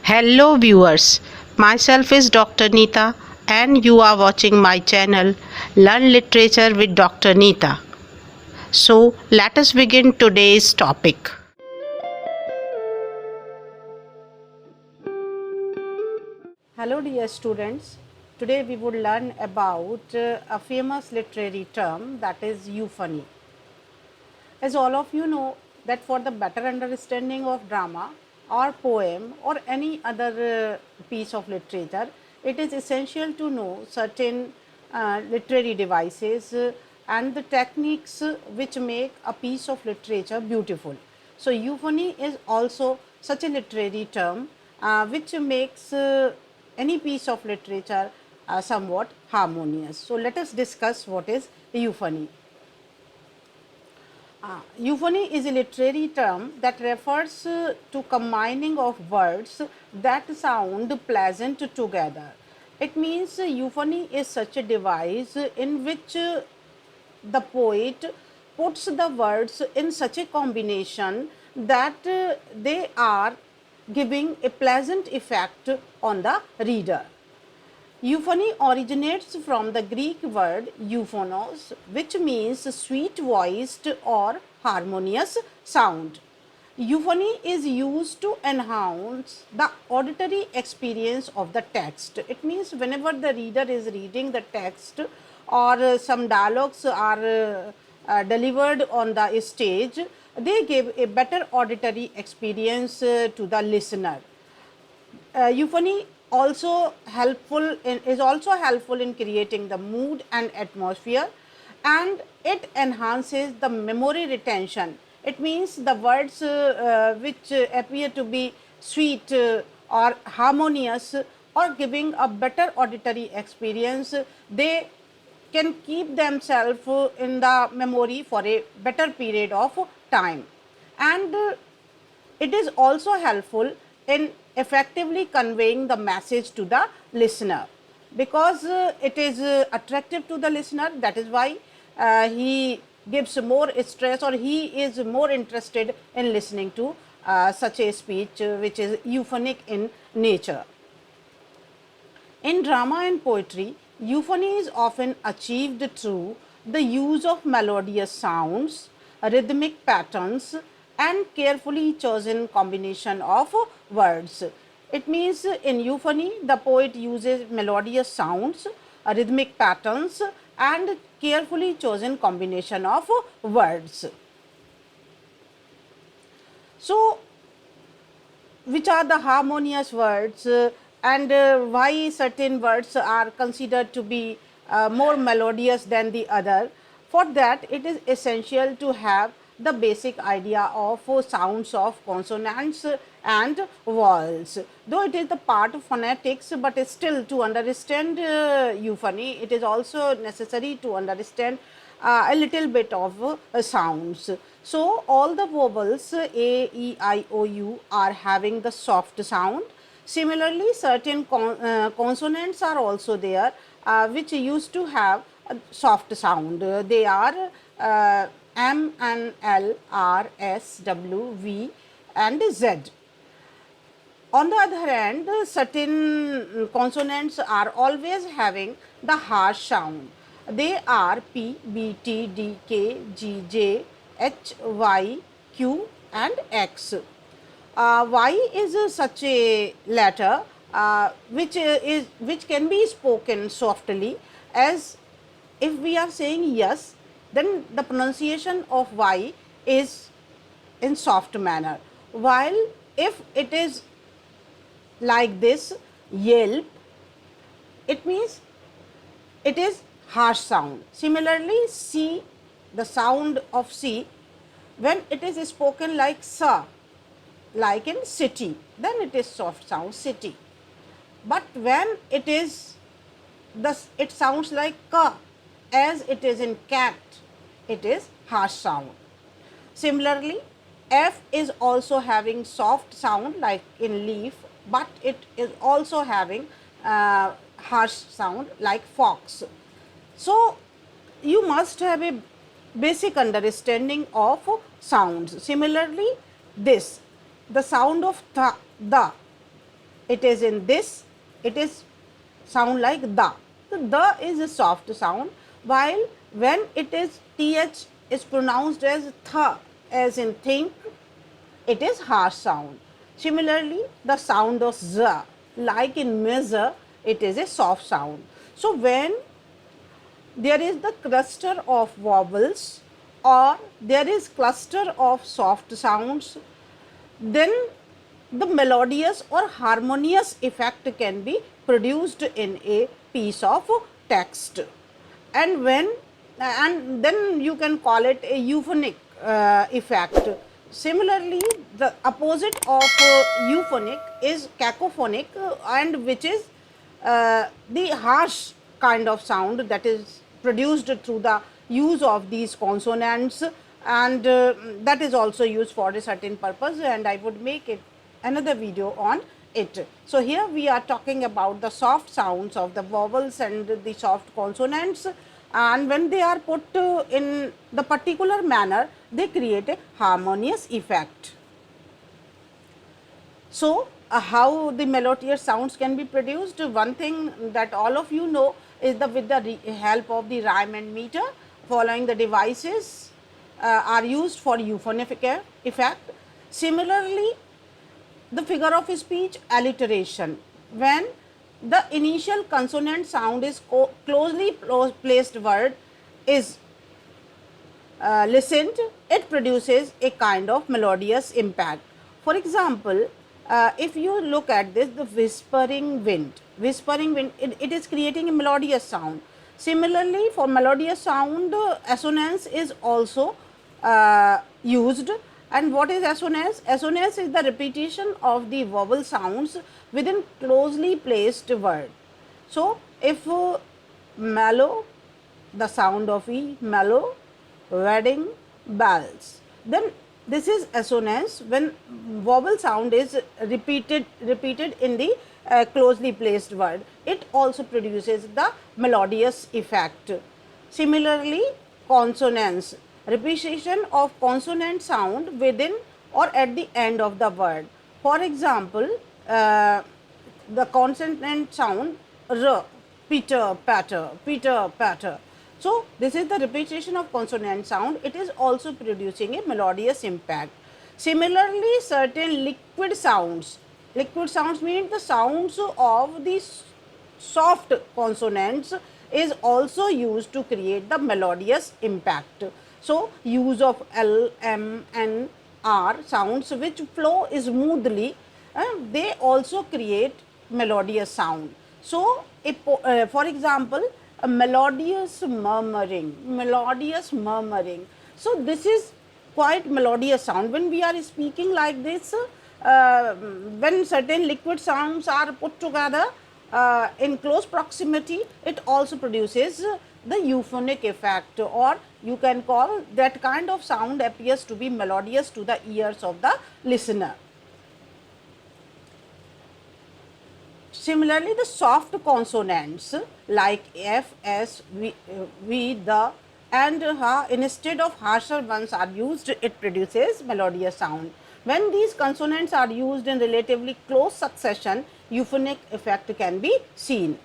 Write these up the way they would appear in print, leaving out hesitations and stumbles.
Hello viewers, myself is Dr. Neeta and you are watching my channel Learn Literature with Dr. Neeta. So let us begin today's topic. Hello dear students, today we would learn about a famous literary term, that is euphony. As all of you know that for the better understanding of drama or poem or any other piece of literature, it is essential to know certain literary devices and the techniques which make a piece of literature beautiful. So, euphony is also such a literary term which makes any piece of literature somewhat harmonious. So, let us discuss what is euphony. Euphony is a literary term that refers to combining of words that sound pleasant together. It means euphony is such a device in which the poet puts the words in such a combination that they are giving a pleasant effect on the reader. Euphony originates from the Greek word euphonos, which means sweet voiced or harmonious sound. Euphony is used to enhance the auditory experience of the text. It means whenever the reader is reading the text or some dialogues are delivered on the stage, they give a better auditory experience to the listener. Euphony is also helpful in creating the mood and atmosphere, and it enhances the memory retention. It means the words which appear to be sweet or harmonious or giving a better auditory experience, they can keep themselves in the memory for a better period of time. And it is also helpful in effectively conveying the message to the listener, because it is attractive to the listener. That is why he gives more stress, or he is more interested in listening to such a speech which is euphonic in nature. In drama and poetry, euphony is often achieved through the use of melodious sounds, rhythmic patterns, and carefully chosen combination of words. It means in euphony, the poet uses melodious sounds, rhythmic patterns, and carefully chosen combination of words. So, which are the harmonious words and why certain words are considered to be more melodious than the other? For that, it is essential to have the basic idea of sounds of consonants and vowels. Though it is the part of phonetics, but still to understand euphony, it is also necessary to understand a little bit of sounds. So, all the vowels A, E, I, O, U are having the soft sound. Similarly, certain consonants are also there which used to have a soft sound. They are M and L, R, S, W, V and Z. On the other hand, certain consonants are always having the harsh sound. They are P, B, T, D, K, G, J, H, Y, Q and X. Y is such a letter which can be spoken softly, as if we are saying yes, then the pronunciation of Y is in soft manner, while if it is like this, yelp, it means it is harsh sound. Similarly, C, the sound of C, when it is spoken like sa, like in city, then it is soft sound, city. But when it is it sounds like ka, as it is in cat, it is harsh sound. Similarly, F is also having soft sound like in leaf, but it is also having harsh sound like fox. So, you must have a basic understanding of sounds. Similarly, this, the sound of the it is in this, it is sound like the. So the is a soft sound, while when it is th is pronounced as th, as in think, it is harsh sound. Similarly, the sound of z, like in measure, it is a soft sound. So when there is the cluster of vowels or there is cluster of soft sounds, then the melodious or harmonious effect can be produced in a piece of text. And when, and then you can call it a euphonic effect. Similarly, the opposite of euphonic is cacophonic, and which is the harsh kind of sound that is produced through the use of these consonants, and that is also used for a certain purpose, and I would make it another video on it. So here we are talking about the soft sounds of the vowels and the soft consonants, and when they are put in the particular manner, they create a harmonious effect. So how the melodious sounds can be produced? One thing that all of you know is the with the help of the rhyme and meter. Following the devices are used for euphonic effect. Similarly, the figure of speech alliteration, when the initial consonant sound is closely placed word is listened, it produces a kind of melodious impact. For example, if you look at this, the whispering wind, it is creating a melodious sound. Similarly, for melodious sound, assonance is also used. And what is assonance? Assonance is the repetition of the vowel sounds within closely placed word. So, if mellow, the sound of E, mellow, wedding bells, then this is assonance when vowel sound is repeated in the closely placed word. It also produces the melodious effect. Similarly, consonance, repetition of consonant sound within or at the end of the word. For example, the consonant sound r, Peter, patter, Peter, patter. So, this is the repetition of consonant sound. It is also producing a melodious impact. Similarly, certain liquid sounds mean the sounds of the soft consonants is also used to create the melodious impact. So, use of L, M, N, R sounds which flow smoothly, they also create melodious sound. So, for example, a melodious murmuring. So, this is quite melodious sound. When we are speaking like this, when certain liquid sounds are put together in close proximity, it also produces the euphonic effect, or you can call that kind of sound appears to be melodious to the ears of the listener. Similarly, the soft consonants like F, S, V, the and ha, instead of harsher ones are used, it produces melodious sound. When these consonants are used in relatively close succession, euphonic effect can be seen.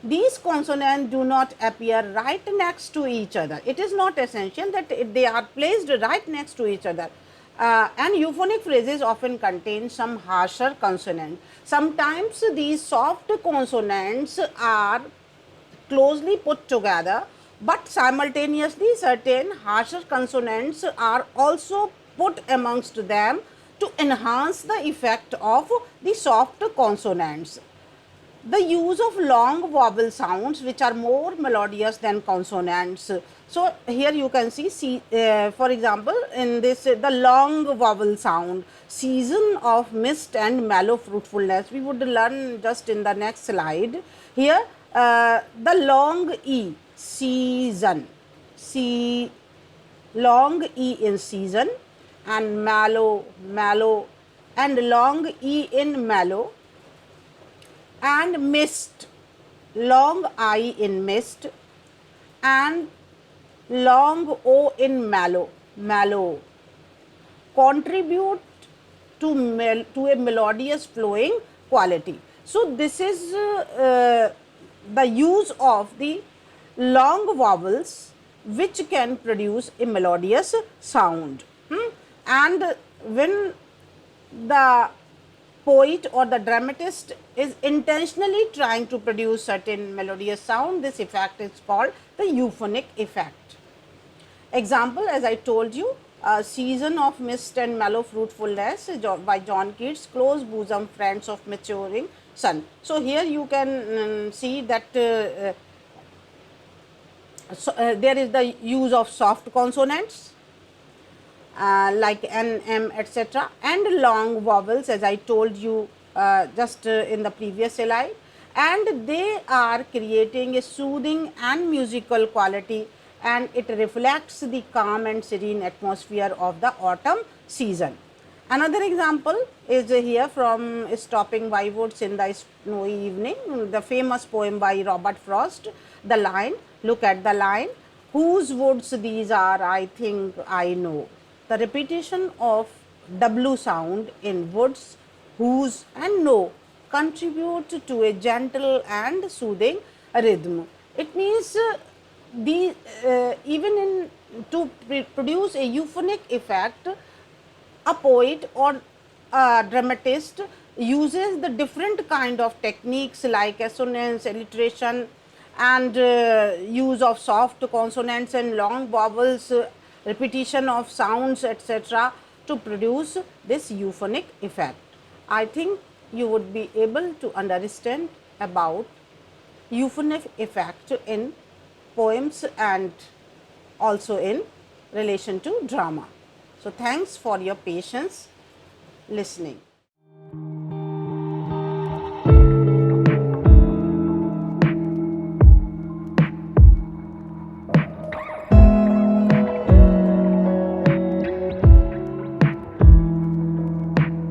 These consonants do not appear right next to each other. It is not essential that they are placed right next to each other. And euphonic phrases often contain some harsher consonant. Sometimes these soft consonants are closely put together, but simultaneously certain harsher consonants are also put amongst them to enhance the effect of the soft consonants. The use of long vowel sounds which are more melodious than consonants. So, here you can see for example, in this the long vowel sound, season of mist and mellow fruitfulness, we would learn just in the next slide. Here the long E, season, long E in season, and mellow, and long E in mellow, and mist, long I in mist, and long O in mellow, contribute to a melodious flowing quality. So, this is the use of the long vowels which can produce a melodious sound. And when the poet or the dramatist is intentionally trying to produce certain melodious sound, this effect is called the euphonic effect. Example, as I told you, Season of Mist and Mellow Fruitfulness by John Keats, close bosom friends of maturing sun. So, here you can see that there is the use of soft consonants like N, M, etc., and long vowels, as I told you just in the previous slide, and they are creating a soothing and musical quality, and it reflects the calm and serene atmosphere of the autumn season. Another example is here from Stopping by Woods in the Snowy Evening, the famous poem by Robert Frost. The line, look at the line, whose woods these are, I think I know. The repetition of W sound in woods, whose and no contribute to a gentle and soothing rhythm. It means even in to produce a euphonic effect, a poet or a dramatist uses the different kind of techniques like assonance, alliteration, and use of soft consonants and long vowels, repetition of sounds, etc., to produce this euphonic effect. I think you would be able to understand about euphonic effect in poems and also in relation to drama. So, thanks for your patience listening.